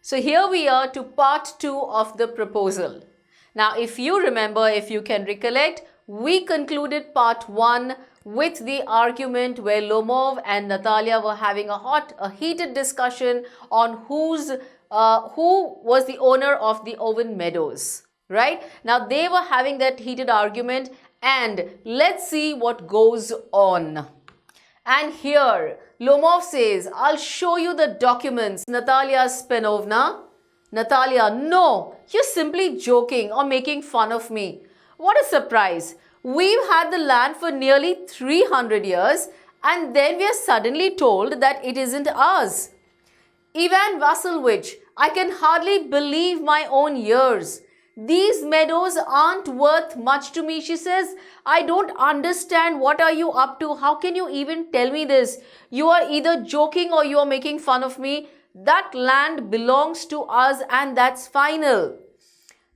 So here we are to part 2 of the proposal. Now if you remember, if you can recollect, we concluded part 1 with the argument where Lomov and Natalia were having a heated discussion on who was the owner of the Owen Meadows, right? Now they were having that heated argument, and let's see what goes on. And here Lomov says, I'll show you the documents. Natalia Spenovna. Natalia, no, you're simply joking or making fun of me. What a surprise. We've had the land for nearly 300 years and then we are suddenly told that it isn't ours. Ivan Vasilovich, I can hardly believe my own ears. These meadows aren't worth much to me, she says. I don't understand. What are you up to? How can you even tell me this? You are either joking or you are making fun of me. That land belongs to us and that's final.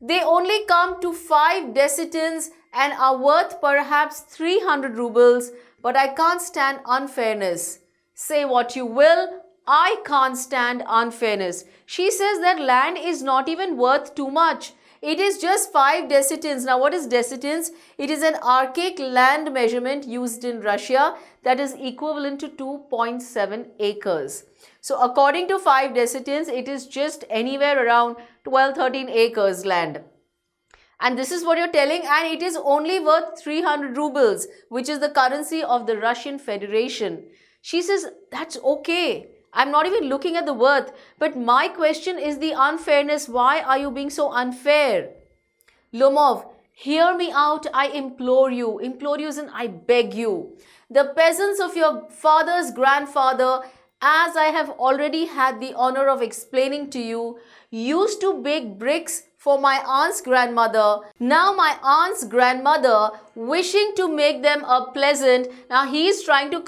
They only come to 5 decitins and are worth perhaps 300 rubles, but I can't stand unfairness. Say what you will, I can't stand unfairness. She says that land is not even worth too much. It is just 5 decitins. Now what is decitins? It is an archaic land measurement used in Russia that is equivalent to 2.7 acres. So according to 5 decitins, it is just anywhere around 12-13 acres land. And this is what you're telling, and it is only worth 300 rubles, which is the currency of the Russian Federation. She says, that's okay. I'm not even looking at the worth, but my question is the unfairness. Why are you being so unfair? Lomov, hear me out, I implore you. Implore you isn't I beg you. The peasants of your father's grandfather, as I have already had the honor of explaining to you, used to bake bricks for my aunt's grandmother. Now my aunt's grandmother, wishing to make them a pleasant, now he's trying to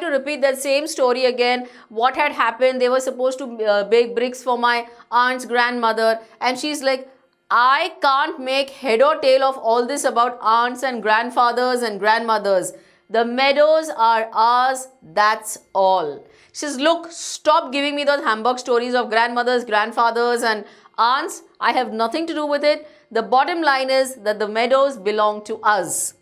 repeat that same story again. What had happened, they were supposed to bake bricks for my aunt's grandmother, and she's like, I can't make head or tail of all this about aunts and grandfathers and grandmothers. The meadows are ours, that's all. She says, look, stop giving me those humbug stories of grandmothers, grandfathers and aunts. I have nothing to do with it. The bottom line is that the meadows belong to us.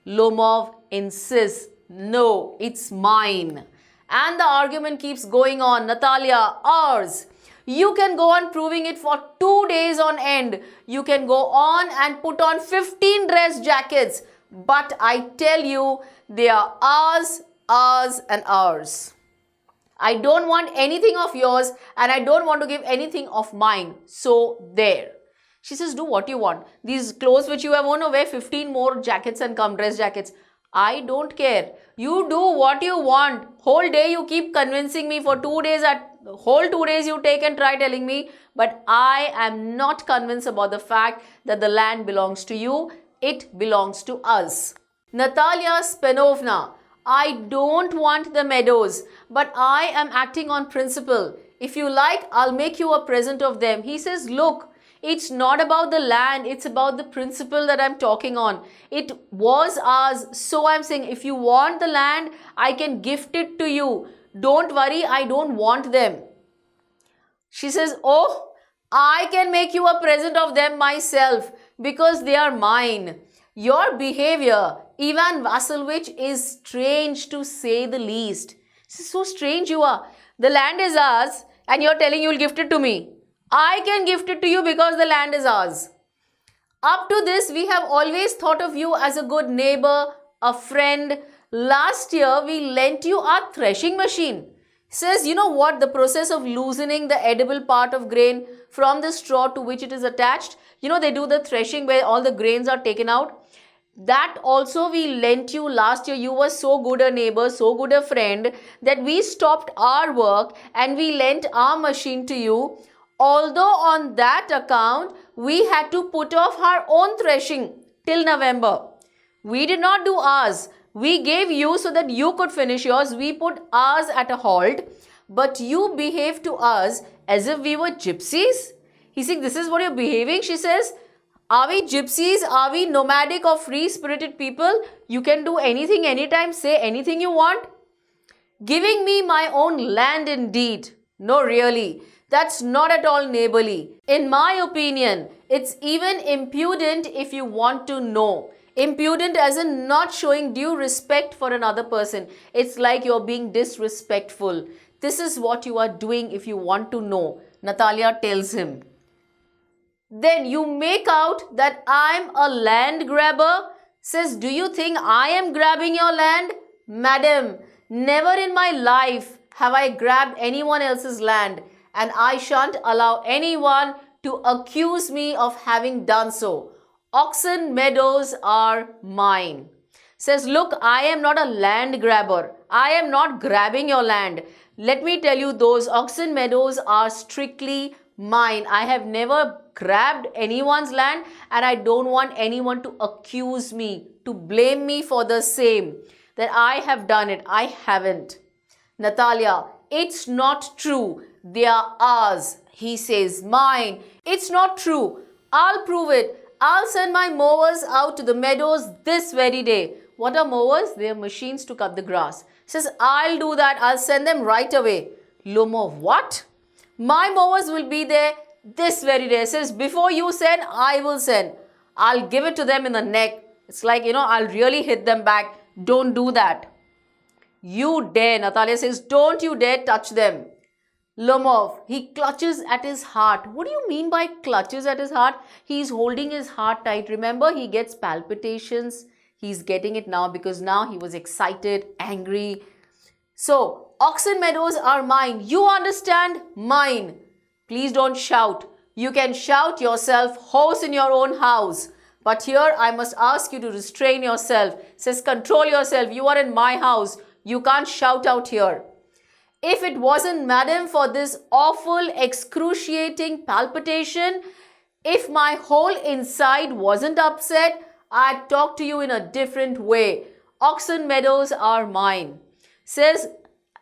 Lomov insists, no, it's mine. And the argument keeps going on. Natalia, ours. You can go on proving it for 2 days on end. You can go on and put on 15 dress jackets. But I tell you, they are ours, ours and ours. I don't want anything of yours and I don't want to give anything of mine. So there. She says, do what you want. These clothes which you have on, wear 15 more jackets and come dress jackets. I don't care. You do what you want. Whole day you keep convincing me for 2 days. Whole 2 days you take and try telling me. But I am not convinced about the fact that the land belongs to you. It belongs to us. Natalia Spenovna, I don't want the meadows, but I am acting on principle. If you like, I'll make you a present of them. He says, look, it's not about the land, it's about the principle that I'm talking on. It was ours, so I'm saying if you want the land, I can gift it to you. Don't worry, I don't want them. She says, oh, I can make you a present of them myself because they are mine. Your behavior, Ivan Vasilovich, is strange to say the least. This is so strange you are. The land is ours and you're telling you'll gift it to me. I can gift it to you because the land is ours. Up to this, we have always thought of you as a good neighbor, a friend. Last year, we lent you our threshing machine. Says, you know what, the process of loosening the edible part of grain from the straw to which it is attached. You know, they do the threshing where all the grains are taken out. That also we lent you last year. You were so good a neighbor, so good a friend that we stopped our work and we lent our machine to you. Although on that account, we had to put off our own threshing till November. We did not do ours. We gave you so that you could finish yours. We put ours at a halt. But you behaved to us as if we were gypsies. He's saying, this is what you're behaving. She says, are we gypsies? Are we nomadic or free-spirited people? You can do anything, anytime, say anything you want. Giving me my own land indeed. No, really. That's not at all neighborly. In my opinion, it's even impudent if you want to know. Impudent as in not showing due respect for another person. It's like you're being disrespectful. This is what you are doing if you want to know, Natalia tells him. Then you make out that I'm a land grabber. Says, do you think I am grabbing your land? Madam, never in my life have I grabbed anyone else's land, and I shan't allow anyone to accuse me of having done so. Oxen meadows are mine. Says, look, I am not a land grabber. I am not grabbing your land. Let me tell you, those oxen meadows are strictly mine. I have never grabbed anyone's land, and I don't want anyone to accuse me, to blame me for the same, that I have done it. I haven't. Natalia, it's not true. They are ours. He says, mine. It's not true. I'll prove it. I'll send my mowers out to the meadows this very day. What are mowers? They are machines to cut the grass. Says, I'll do that. I'll send them right away. Lomov, what? My mowers will be there this very day. Says, before you send, I will send. I'll give it to them in the neck. It's like, I'll really hit them back. Don't do that. You dare. Natalia says, don't you dare touch them. Lomov, he clutches at his heart. What do you mean by clutches at his heart? He's holding his heart tight. Remember, he gets palpitations. He's getting it now because now he was excited, angry. So, oxen meadows are mine. You understand? Mine. Please don't shout. You can shout yourself hoarse in your own house. But here I must ask you to restrain yourself. Says, control yourself. You are in my house. You can't shout out here. If it wasn't, madam, for this awful, excruciating palpitation, if my whole inside wasn't upset, I'd talk to you in a different way. Oxen meadows are mine. Says,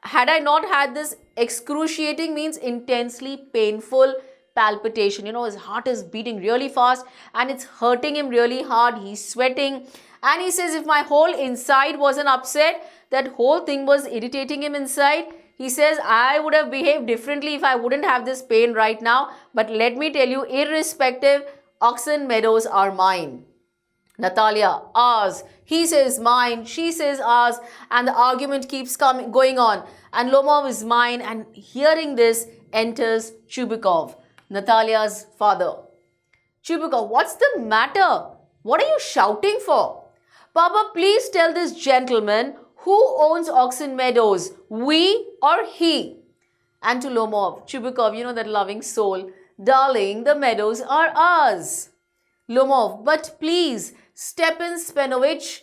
had I not had this excruciating means intensely painful palpitation. His heart is beating really fast and it's hurting him really hard. He's sweating. And he says, if my whole inside wasn't upset, that whole thing was irritating him inside. He says, I would have behaved differently if I wouldn't have this pain right now. But let me tell you, irrespective, oxen meadows are mine. Natalia, ours. He says mine. She says ours. And the argument keeps going on. And Lomov is mine. And hearing this, enters Chubikov, Natalia's father. Chubikov, what's the matter? What are you shouting for? Papa, please tell this gentleman who owns oxen meadows, we or he? And to Lomov, Chubikov, that loving soul, darling, the meadows are ours. Lomov, but please, Stepan Spenovich,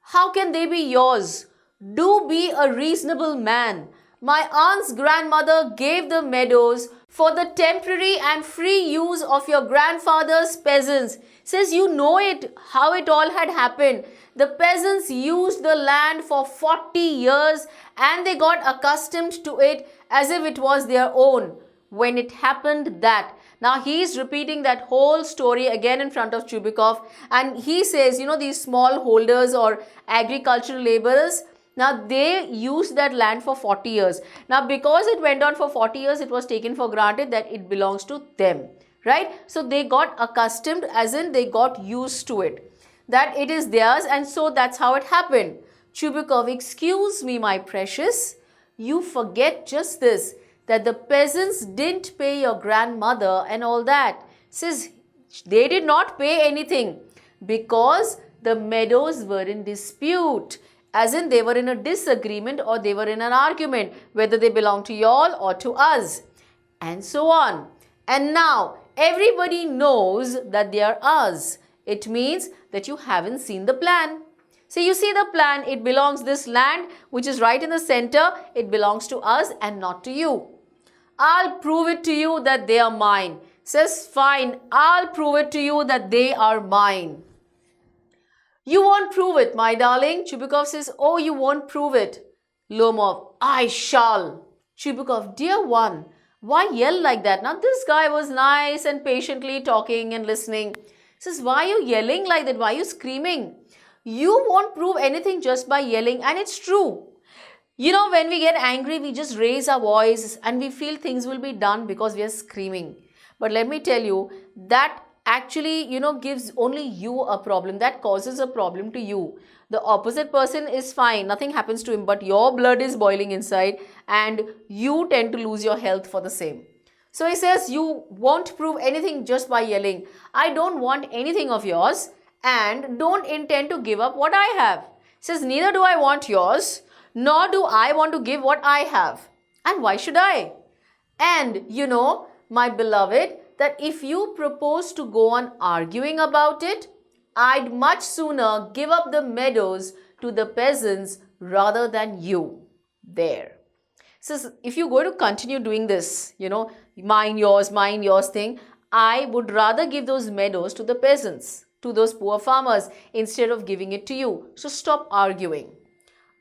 how can they be yours? Do be a reasonable man. My aunt's grandmother gave the meadows for the temporary and free use of your grandfather's peasants. Says, you know it, how it all had happened. The peasants used the land for 40 years and they got accustomed to it as if it was their own. When it happened that. Now he is repeating that whole story again in front of Chubikov, and he says, these small holders or agricultural laborers, now they used that land for 40 years. Now because it went on for 40 years, it was taken for granted that it belongs to them, right? So they got accustomed, as in they got used to it, that it is theirs, and so that's how it happened. Chubikov, excuse me, my precious, you forget just this, that the peasants didn't pay your grandmother and all that. Says, they did not pay anything because the meadows were in dispute. As in they were in a disagreement or they were in an argument, whether they belong to y'all or to us, and so on. And now everybody knows that they are ours. It means that you haven't seen the plan. So you see the plan, it belongs, this land which is right in the center, it belongs to us and not to you. I'll prove it to you that they are mine. Says, fine, I'll prove it to you that they are mine. You won't prove it, my darling. Chubikov says, oh, you won't prove it. Lomov, I shall. Chubikov, dear one, why yell like that? Now this guy was nice and patiently talking and listening. Says, why are you yelling like that? Why are you screaming? You won't prove anything just by yelling, and it's true. You know, when we get angry, we just raise our voice and we feel things will be done because we are screaming. But let me tell you, that actually, gives only you a problem. That causes a problem to you. The opposite person is fine, nothing happens to him, but your blood is boiling inside and you tend to lose your health for the same. So he says, you won't prove anything just by yelling. I don't want anything of yours and don't intend to give up what I have. He says, neither do I want yours, nor do I want to give what I have. And why should I? And my beloved, that if you propose to go on arguing about it, I'd much sooner give up the meadows to the peasants rather than you. There. So if you're going to continue doing this, mine yours thing, I would rather give those meadows to the peasants, to those poor farmers, instead of giving it to you. So stop arguing.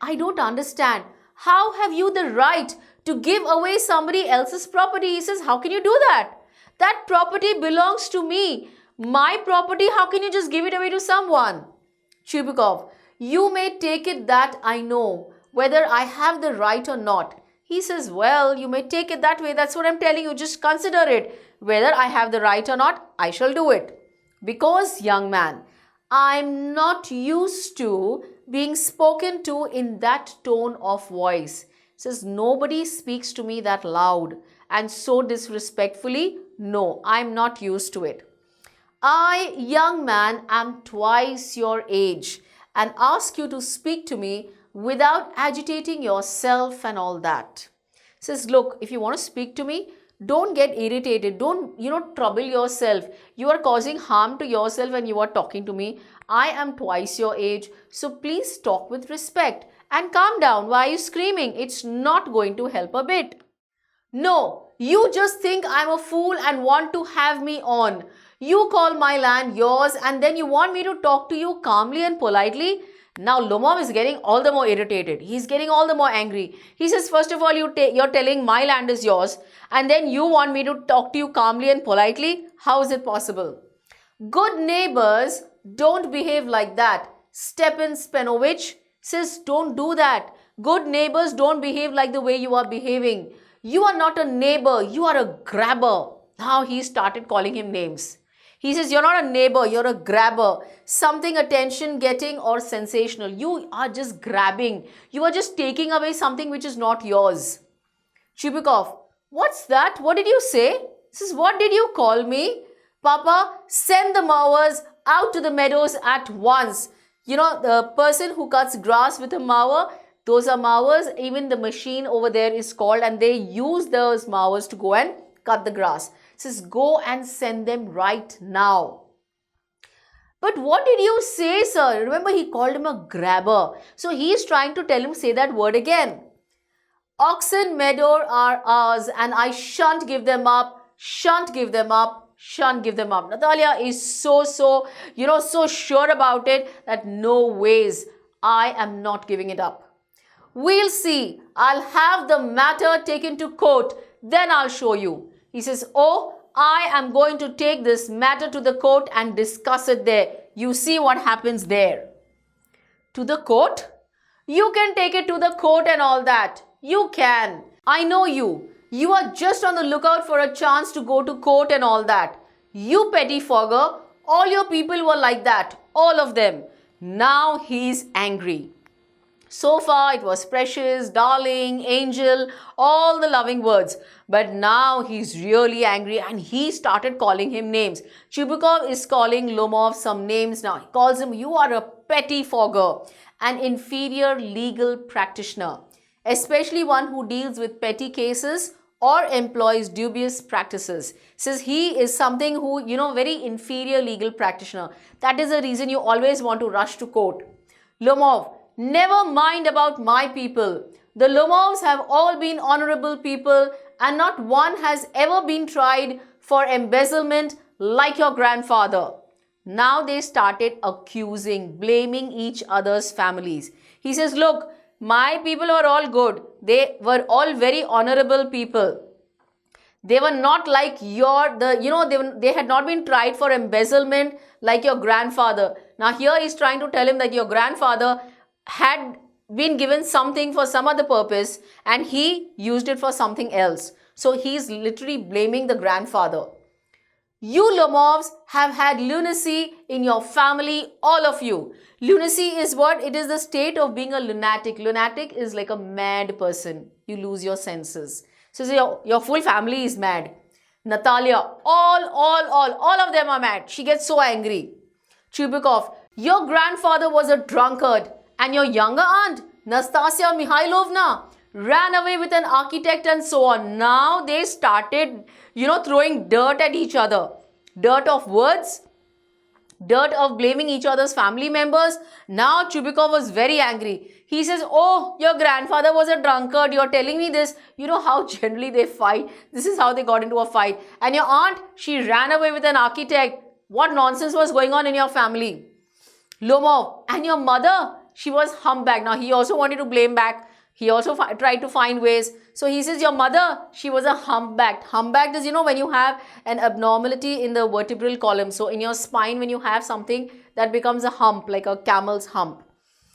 I don't understand. How have you the right to give away somebody else's property? He says, how can you do that? That property belongs to me. My property, how can you just give it away to someone? Chubikov, you may take it that I know whether I have the right or not. He says, well, you may take it that way. That's what I'm telling you. Just consider it. Whether I have the right or not, I shall do it. Because, young man, I'm not used to being spoken to in that tone of voice. He says, nobody speaks to me that loud and so disrespectfully. No, I'm not used to it. I, young man, am twice your age and ask you to speak to me without agitating yourself and all that. He says, look, if you want to speak to me, don't get irritated. Don't, trouble yourself. You are causing harm to yourself and you are talking to me. I am twice your age. So please talk with respect and calm down. Why are you screaming? It's not going to help a bit. No, you just think I'm a fool and want to have me on. You call my land yours and then you want me to talk to you calmly and politely. Now Lomov is getting all the more irritated. He's getting all the more angry. He says, first of all, you're telling my land is yours and then you want me to talk to you calmly and politely? How is it possible? Good neighbors don't behave like that. Stepan Spanovich says, don't do that. Good neighbors don't behave like the way you are behaving. You are not a neighbor. You are a grabber. Now he started calling him names. He says, you're not a neighbor, you're a grabber. Something attention getting or sensational. You are just grabbing. You are just taking away something which is not yours. Chubikov, what's that? What did you say? He says, what did you call me? Papa, send the mowers out to the meadows at once. The person who cuts grass with a mower, those are mowers. Even the machine over there is called and they use those mowers to go and cut the grass. Says, go and send them right now. But what did you say, sir? Remember, he called him a grabber. So he is trying to tell him, say that word again. Oxen meadow are ours and I shan't give them up, shan't give them up, shan't give them up. Natalia is so sure about it that no ways, I am not giving it up. We'll see. I'll have the matter taken to court. Then I'll show you. He says, oh, I am going to take this matter to the court and discuss it there. You see what happens there. To the court? You can take it to the court and all that. You can. I know you. You are just on the lookout for a chance to go to court and all that. You pettifogger, all your people were like that. All of them. Now he's angry. So far it was precious, darling, angel, all the loving words. But now he's really angry and he started calling him names. Chubikov is calling Lomov some names now. He calls him, you are a pettifogger, an inferior legal practitioner, especially one who deals with petty cases or employs dubious practices. Says he is something who, very inferior legal practitioner. That is the reason you always want to rush to court. Lomov, never mind about my people. The Lomovs have all been honorable people and not one has ever been tried for embezzlement like your grandfather. Now they started accusing, blaming each other's families. He says, look, my people are all good. They were all very honorable people. They were not like they had not been tried for embezzlement like your grandfather. Now here he's trying to tell him that your grandfather had been given something for some other purpose and he used it for something else. So he's literally blaming the grandfather. You Lomovs have had lunacy in your family, all of you. Lunacy is what? It is the state of being a lunatic. Lunatic is like a mad person. You lose your senses. So your full family is mad. Natalia, all of them are mad. She gets so angry. Chubikov, your grandfather was a drunkard and your younger aunt, Nastasia Mihailovna, ran away with an architect and so on. Now they started, throwing dirt at each other. Dirt of words, dirt of blaming each other's family members. Now Chubikov was very angry. He says, oh, your grandfather was a drunkard. You're telling me this. You know how generally they fight. This is how they got into a fight. And your aunt, she ran away with an architect. What nonsense was going on in your family? Lomov, and your mother, she was humpbacked. Now he also wanted to blame back. He also tried to find ways. So he says, your mother, she was a humpbacked. Humpbacked is, when you have an abnormality in the vertebral column. So in your spine, when you have something that becomes a hump, like a camel's hump.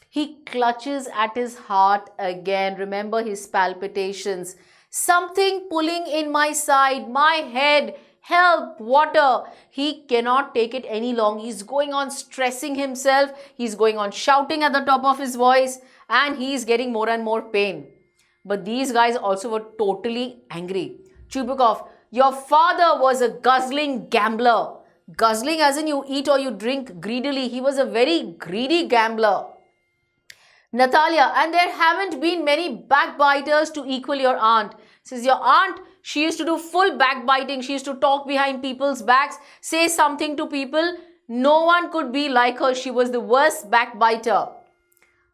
He clutches at his heart again. Remember his palpitations. Something pulling in my side, my head. Help, water. He cannot take it any longer. He's going on stressing himself. He's going on shouting at the top of his voice. And he's getting more and more pain. But these guys also were totally angry. Chubikov, your father was a guzzling gambler. Guzzling as in you eat or you drink greedily. He was a very greedy gambler. Natalia, and there haven't been many backbiters to equal your aunt. Says your aunt, she used to do full backbiting. She used to talk behind people's backs, say something to people. No one could be like her. She was the worst backbiter.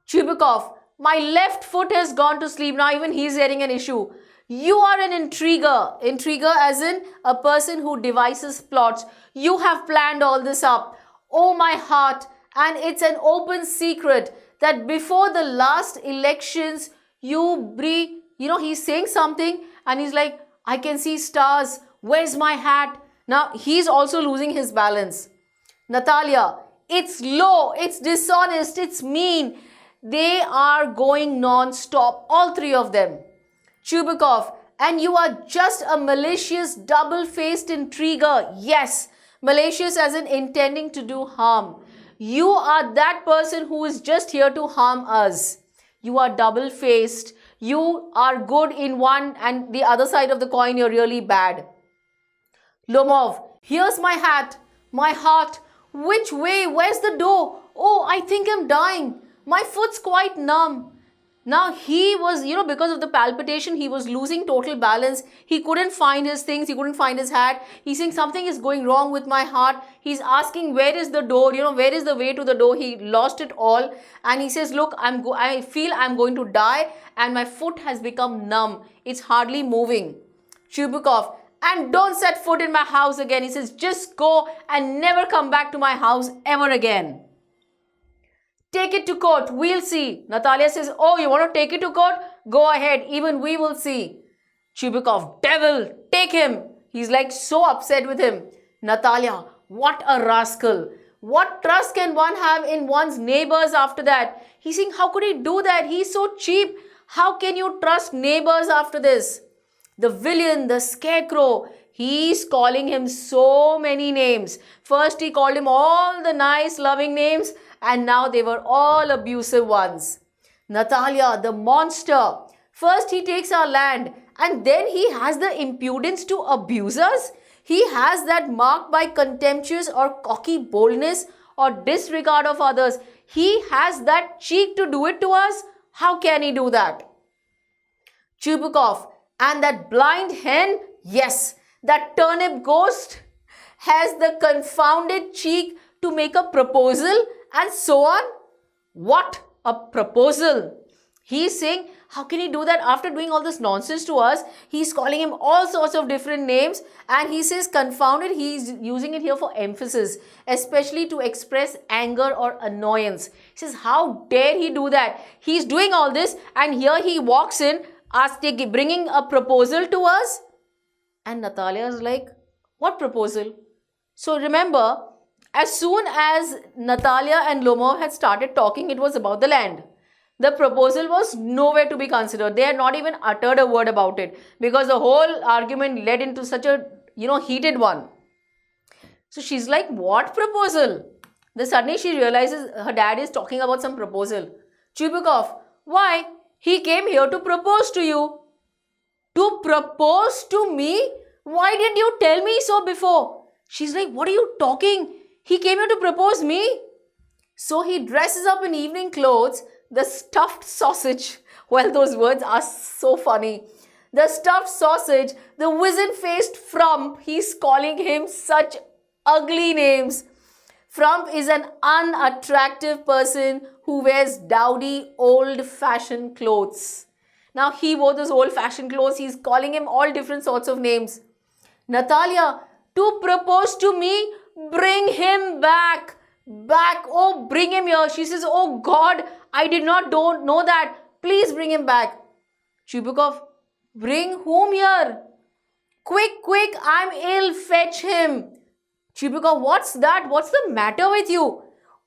Chubikov, my left foot has gone to sleep. Now even he's getting an issue. You are an intriguer. Intriguer as in a person who devises plots. You have planned all this up. Oh my heart. And it's an open secret that before the last elections, he's saying something and he's like, I can see stars. Where's my hat? Now he's also losing his balance. Natalia, it's low, it's dishonest, it's mean. They are going non-stop, all three of them. Chubikov, and you are just a malicious, double-faced intriguer. Yes, malicious as in intending to do harm. You are that person who is just here to harm us. You are double-faced. You are good in one and the other side of the coin, you're really bad. Lomov, here's my hat, my heart. Which way? Where's the door? Oh, I think I'm dying. My foot's quite numb. Now he was, because of the palpitation, he was losing total balance. He couldn't find his things. He couldn't find his hat. He's saying something is going wrong with my heart. He's asking where is the door? Where is the way to the door? He lost it all. And he says, look, I feel I'm going to die and my foot has become numb. It's hardly moving. Chubikov, and don't set foot in my house again. He says, just go and never come back to my house ever again. Take it to court. We'll see. Natalia says, oh, you want to take it to court? Go ahead. Even we will see. Chubikov, devil, take him. He's like so upset with him. Natalia, what a rascal. What trust can one have in one's neighbors after that? He's saying, how could he do that? He's so cheap. How can you trust neighbors after this? The villain, the scarecrow, he's calling him so many names. First, he called him all the nice, loving names. And now they were all abusive ones. Natalia, the monster. First he takes our land and then he has the impudence to abuse us. He has that marked by contemptuous or cocky boldness or disregard of others. He has that cheek to do it to us. How can he do that? Chubikov, and that blind hen, yes, that turnip ghost has the confounded cheek to make a proposal and so on. What a proposal. He's saying, how can he do that after doing all this nonsense to us? He's calling him all sorts of different names and he says confounded. He's using it here for emphasis, especially to express anger or annoyance. He says, how dare he do that? He's doing all this and here he walks in, bringing a proposal to us. And Natalia is like, what proposal? So remember, as soon as Natalia and Lomov had started talking, it was about the land. The proposal was nowhere to be considered. They had not even uttered a word about it because the whole argument led into such a, heated one. So she's like, what proposal? Then suddenly she realizes her dad is talking about some proposal. Chubukov, why? He came here to propose to you. To propose to me? Why didn't you tell me so before? She's like, what are you talking? He came here to propose me. So he dresses up in evening clothes, the stuffed sausage. Well, those words are so funny. The stuffed sausage, the wizen-faced frump, he's calling him such ugly names. Frump is an unattractive person who wears dowdy, old-fashioned clothes. Now, he wore those old-fashioned clothes. He's calling him all different sorts of names. Natalia, to propose to me, bring him back. Back. Oh, bring him here. She says, oh God, I don't know that. Please bring him back. Chubukov, bring whom here? Quick, quick, I'm ill. Fetch him. Chubukov, what's that? What's the matter with you?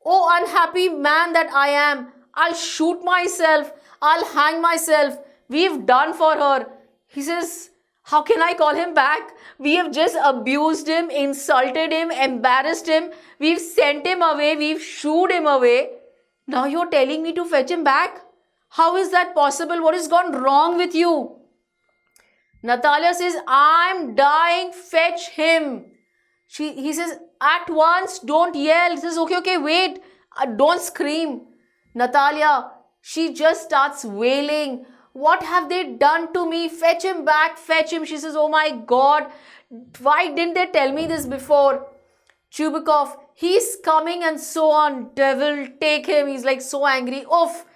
Oh, unhappy man that I am. I'll shoot myself. I'll hang myself. We've done for her. He says, how can I call him back? We have just abused him, insulted him, embarrassed him. We've sent him away. We've shooed him away. Now you're telling me to fetch him back? How is that possible? What has gone wrong with you? Natalia says, I'm dying. Fetch him. He says, at once, don't yell. He says, okay, wait. Don't scream. Natalia, she just starts wailing. What have they done to me? Fetch him back, fetch him. She says, oh my God, why didn't they tell me this before? Chubukov, he's coming and so on. Devil, take him. He's like so angry. Oof,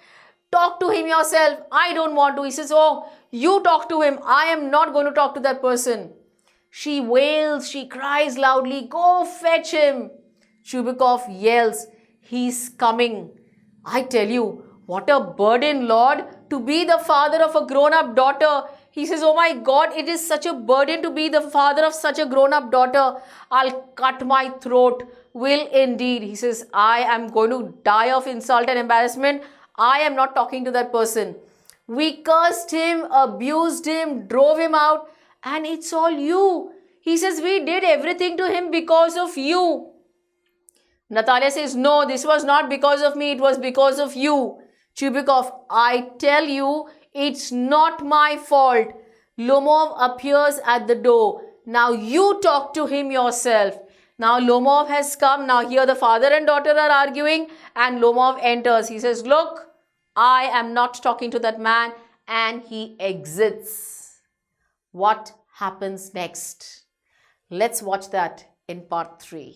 talk to him yourself. I don't want to. He says, oh, you talk to him. I am not going to talk to that person. She wails, she cries loudly, go fetch him. Chubukov yells, he's coming. I tell you, what a burden, Lord, to be the father of a grown-up daughter. He says, oh my God, it is such a burden to be the father of such a grown-up daughter. I'll cut my throat. Will indeed. He says, I am going to die of insult and embarrassment. I am not talking to that person. We cursed him, abused him, drove him out, and it's all you. He says, we did everything to him because of you. Natalia says, no, this was not because of me. It was because of you. Chubukov, I tell you, it's not my fault. Lomov appears at the door. Now you talk to him yourself. Now Lomov has come. Now here the father and daughter are arguing and Lomov enters. He says, look, I am not talking to that man, and he exits. What happens next? Let's watch that in part 3.